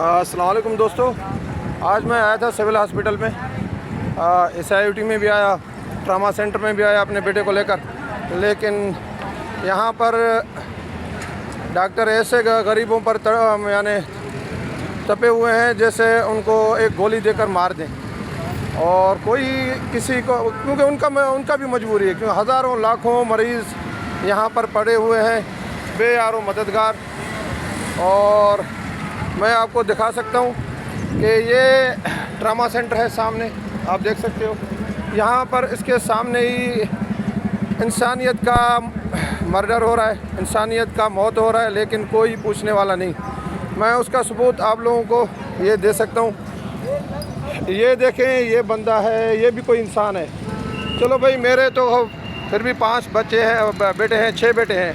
अस्सलाम वालेकुम दोस्तों, आज मैं आया था सिविल हॉस्पिटल में, SIUT में भी आया, ट्रामा सेंटर में भी आया अपने बेटे को लेकर। लेकिन यहाँ पर डॉक्टर ऐसे गरीबों पर यानी तपे हुए हैं जैसे उनको एक गोली देकर मार दें। और कोई किसी को, क्योंकि उनका भी मजबूरी है, क्योंकि हज़ारों लाखों मरीज़ यहाँ पर पड़े हुए हैं बेयारो मददगार। और मैं आपको दिखा सकता हूँ कि ये ट्रामा सेंटर है, सामने आप देख सकते हो। यहाँ पर इसके सामने ही इंसानियत का मर्डर हो रहा है, इंसानियत का मौत हो रहा है, लेकिन कोई पूछने वाला नहीं। मैं उसका सबूत आप लोगों को ये दे सकता हूँ। ये देखें, ये बंदा है, ये भी कोई इंसान है। चलो भाई, मेरे तो फिर भी 5 बच्चे हैं, बेटे हैं, 6 बेटे हैं।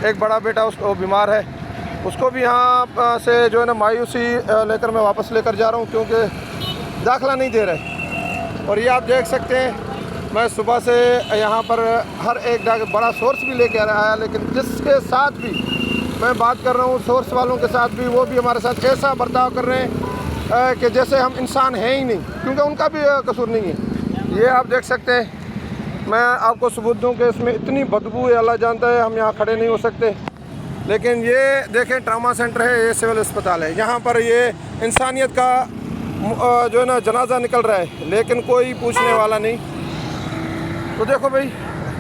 एक बड़ा बेटा उसको बीमार है, उसको भी यहाँ से जो है ना मायूसी लेकर मैं वापस लेकर जा रहा हूँ, क्योंकि दाखिला नहीं दे रहे। और ये आप देख सकते हैं, मैं सुबह से यहाँ पर हर एक बड़ा सोर्स भी लेके आ रहा है, लेकिन जिसके साथ भी मैं बात कर रहा हूँ, सोर्स वालों के साथ भी, वो भी हमारे साथ ऐसा बर्ताव कर रहे हैं कि जैसे हम इंसान हैं ही नहीं, क्योंकि उनका भी कसूर नहीं है। ये आप देख सकते हैं, मैं आपको सबूत दूँ कि इसमें इतनी बदबू है, अल्लाह जानता है, हम यहाँ खड़े नहीं हो सकते। लेकिन ये देखें, ट्रामा सेंटर है, ये सिविल अस्पताल है, यहाँ पर ये इंसानियत का जो है ना जनाजा निकल रहा है, लेकिन कोई पूछने वाला नहीं। तो देखो भाई,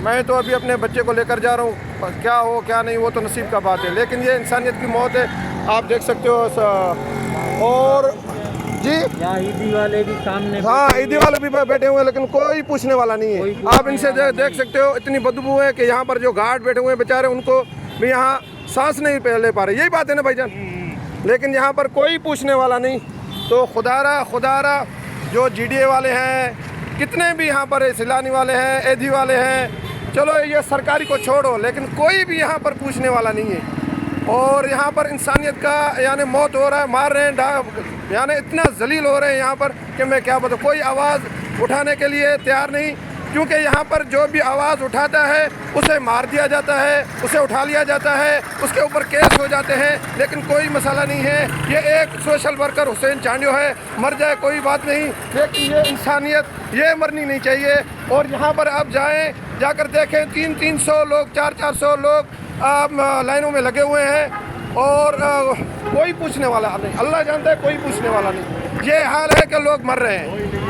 मैं तो अभी अपने बच्चे को लेकर जा रहा हूँ, क्या हो क्या नहीं वो तो नसीब का बात है, लेकिन ये इंसानियत की मौत है, आप देख सकते हो। और जी, ईदी वाले भी सामने, हाँ, ईदी वाले भी बैठे हुए हैं, लेकिन कोई पूछने वाला नहीं है। आप इनसे देख सकते हो, इतनी बदबू है कि यहाँ पर जो गार्ड बैठे हुए हैं बेचारे, उनको भी यहाँ सांस नहीं ले पा रहे। यही बात है ना भाईजान, लेकिन यहाँ पर कोई पूछने वाला नहीं। तो खुदारा जो GDA वाले हैं, कितने भी यहाँ पर सिलानी वाले हैं, एधी वाले हैं, चलो ये सरकारी को छोड़ो, लेकिन कोई भी यहाँ पर पूछने वाला नहीं है। और यहाँ पर इंसानियत का यानी मौत हो रहा है, मार रहे हैं, यानी इतना जलील हो रहे हैं यहाँ पर कि मैं क्या बताऊँ। कोई आवाज़ उठाने के लिए तैयार नहीं, क्योंकि यहाँ पर जो भी आवाज़ उठाता है उसे मार दिया जाता है, उसे उठा लिया जाता है, उसके ऊपर केस हो जाते हैं, लेकिन कोई मसला नहीं है। ये एक सोशल वर्कर हुसैन चांडियो है, मर जाए कोई बात नहीं, लेकिन ये इंसानियत ये मरनी नहीं चाहिए। और यहाँ पर आप जाकर देखें, 300 लोग, 400 लोग लाइनों में लगे हुए हैं, और कोई पूछने वाला नहीं, अल्लाह जानता है, कोई पूछने वाला नहीं। ये हाल है कि लोग मर रहे हैं।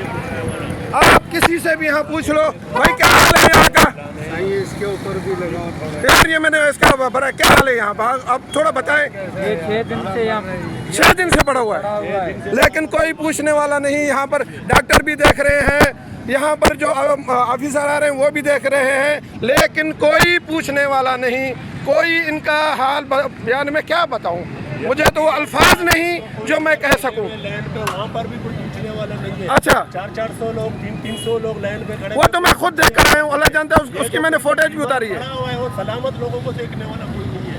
आप किसी से भी यहाँ पूछ लो, भाई क्या हाल है यहाँ का, इसके ऊपर भी लगाओ थोड़ा यार, ये मैंने इसका भरा, क्या हाल है यहाँ पर, अब थोड़ा बताएं। ये 6 दिन से यहाँ 6 दिन से पड़ा हुआ है, लेकिन कोई पूछने वाला नहीं। यहाँ पर डॉक्टर भी देख रहे हैं, यहाँ पर जो ऑफिसर आ रहे हैं वो भी देख रहे हैं, लेकिन कोई पूछने वाला नहीं। कोई इनका हाल यानी मैं क्या बताऊँ, मुझे तो अल्फाज नहीं जो मैं कह सकूँ। वहाँ पर भी कोई पूछने वाला नहीं है। अच्छा, 400 लोग, 300 लोग लाइन पे खड़े, वो तो मैं खुद देख कर आया हूँ, अल्लाह जानता है, उसकी मैंने फोटेज भी उतारी है। खड़ा हुआ है, वो सलामत लोगों को देखने वाला कोई नहीं है।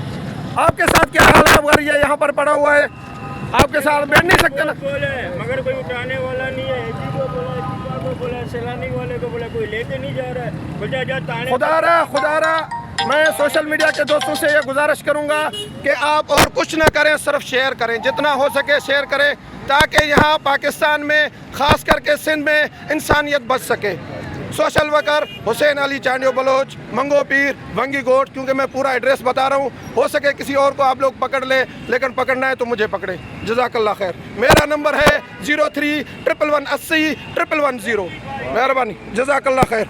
आपके साथ क्या हाल है, अगर ये यहाँ पर पड़ा हुआ है, आपके साथ बैठ नहीं सकते ना? बोले मगर कोई उठाने वाला नहीं है। को बोला, सैलानी वाले को बोला, कोई लेके नहीं जा रहा है। बोलता जा ताने। खुदारा मैं सोशल मीडिया के दोस्तों से ये गुजारिश करूंगा कि आप और कुछ ना करें, सिर्फ शेयर करें, जितना हो सके शेयर करें, ताकि यहाँ पाकिस्तान में, ख़ास करके सिंध में, इंसानियत बच सके। Social worker Hussain Ali Chandio Baloch, Manghopir, Wangi गोट, क्योंकि मैं पूरा एड्रेस बता रहा हूँ, हो सके किसी और को आप लोग पकड़ लें, लेकिन पकड़ना है तो मुझे पकड़े। जज़ाकल्लाह खैर। मेरा नंबर है 03-11180-110। मेहरबानी, जज़ाकल्लाह खैर।